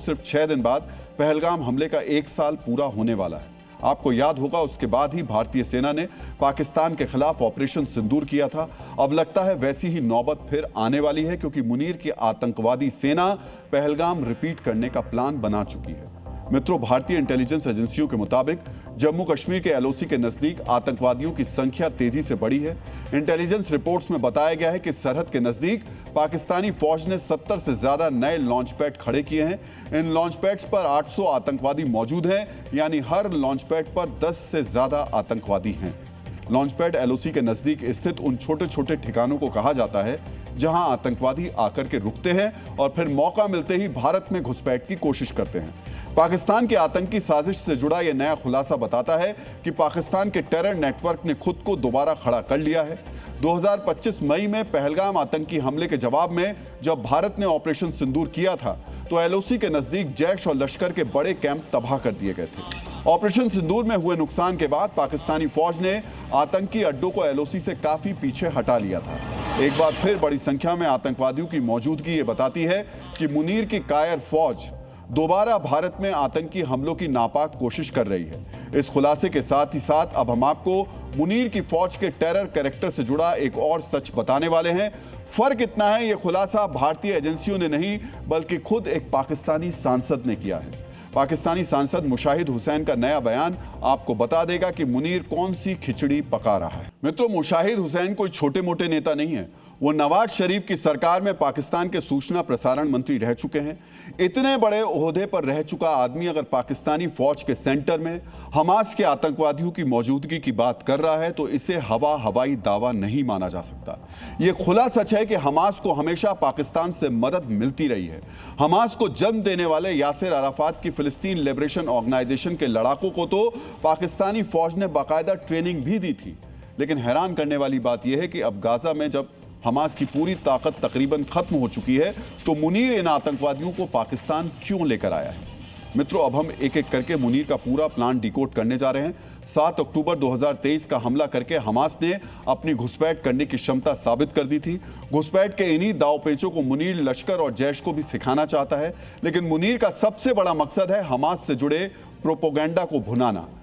सिर्फ 6 दिन बाद पहलगाम हमले का 1 साल पूरा होने वाला है। आपको याद होगा उसके बाद ही भारतीय सेना ने पाकिस्तान के खिलाफ ऑपरेशन सिंदूर किया था। अब लगता है वैसी ही नौबत फिर आने वाली है, क्योंकि मुनीर की आतंकवादी सेना पहलगाम रिपीट करने का प्लान बना चुकी है। मित्रों, भारतीय इंटेलिजेंस एजेंसियों के मुताबिक जम्मू कश्मीर के एलओसी के नजदीक आतंकवादियों की संख्या तेजी से बढ़ी है। इंटेलिजेंस रिपोर्ट्स में बताया गया है कि सरहद के नजदीक पाकिस्तानी फौज ने 70 से ज्यादा नए लॉन्च पैड खड़े किए हैं। इन लॉन्च पैड्स पर 800 आतंकवादी मौजूद हैं, यानी हर लॉन्च पैड पर 10 से ज्यादा आतंकवादी हैं। लॉन्च पैड एलओसी के नजदीक स्थित उन छोटे छोटे ठिकानों को कहा जाता है जहां आतंकवादी आकर के रुकते हैं और फिर मौका मिलते ही भारत में घुसपैठ की कोशिश करते हैं। पाकिस्तान की आतंकी साजिश से जुड़ा यह नया खुलासा बताता है कि पाकिस्तान के टेरर नेटवर्क ने खुद को दोबारा खड़ा कर लिया है। 2025 मई में पहलगाम आतंकी हमले के जवाब में जब भारत ने ऑपरेशन सिंदूर किया था तो एलओसी के नजदीक जैश और लश्कर के बड़े कैंप तबाह कर दिए गए थे। ऑपरेशन सिंदूर में हुए नुकसान के बाद पाकिस्तानी फौज ने आतंकी अड्डों को एलओसी से काफी पीछे हटा लिया था। एक बार फिर बड़ी संख्या में आतंकवादियों की मौजूदगी ये बताती है कि मुनीर की कायर फौज दोबारा भारत में आतंकी हमलों की नापाक कोशिश कर रही है। इस खुलासे के साथ ही साथ अब हम आपको मुनीर की फौज के टेरर कैरेक्टर से जुड़ा एक और सच बताने वाले हैं। फर्क इतना है, यह खुलासा भारतीय एजेंसियों ने नहीं बल्कि खुद एक पाकिस्तानी सांसद ने किया है। पाकिस्तानी सांसद मुशाहिद हुसैन का नया बयान आपको बता देगा कि मुनीर कौन सी खिचड़ी पका रहा है। मित्रों, मुशाहिद हुसैन कोई छोटे मोटे नेता नहीं है। वो नवाज शरीफ की सरकार में पाकिस्तान के सूचना प्रसारण मंत्री रह चुके हैं। इतने बड़े ओहदे पर रह चुका आदमी अगर पाकिस्तानी फौज के सेंटर में हमास के आतंकवादियों की मौजूदगी की बात कर रहा है तो इसे हवाई दावा नहीं माना जा सकता। यह खुला सच है कि हमास को हमेशा पाकिस्तान से मदद मिलती रही है। हमास को जन्म देने वाले यासिर अराफात की फिलिस्तीन लिबरेशन ऑर्गेनाइजेशन के लड़ाकों को तो पाकिस्तानी फौज ने बाकायदा ट्रेनिंग भी दी थी। लेकिन हैरान करने वाली बात यह है कि अब गाजा में जब हमास की पूरी ताकत तकरीबन खत्म हो चुकी है तो मुनीर इन आतंकवादियों को पाकिस्तान क्यों लेकर आया है। मित्रों, अब हम एक एक करके मुनीर का पूरा प्लान डिकोड करने जा रहे हैं। 7 अक्टूबर 2023 का हमला करके हमास ने अपनी घुसपैठ करने की क्षमता साबित कर दी थी। घुसपैठ के इन्हीं दावपेचों को मुनीर लश्कर और जैश को भी सिखाना चाहता है। लेकिन मुनीर का सबसे बड़ा मकसद है हमास से जुड़े प्रोपोगेंडा को भुनाना,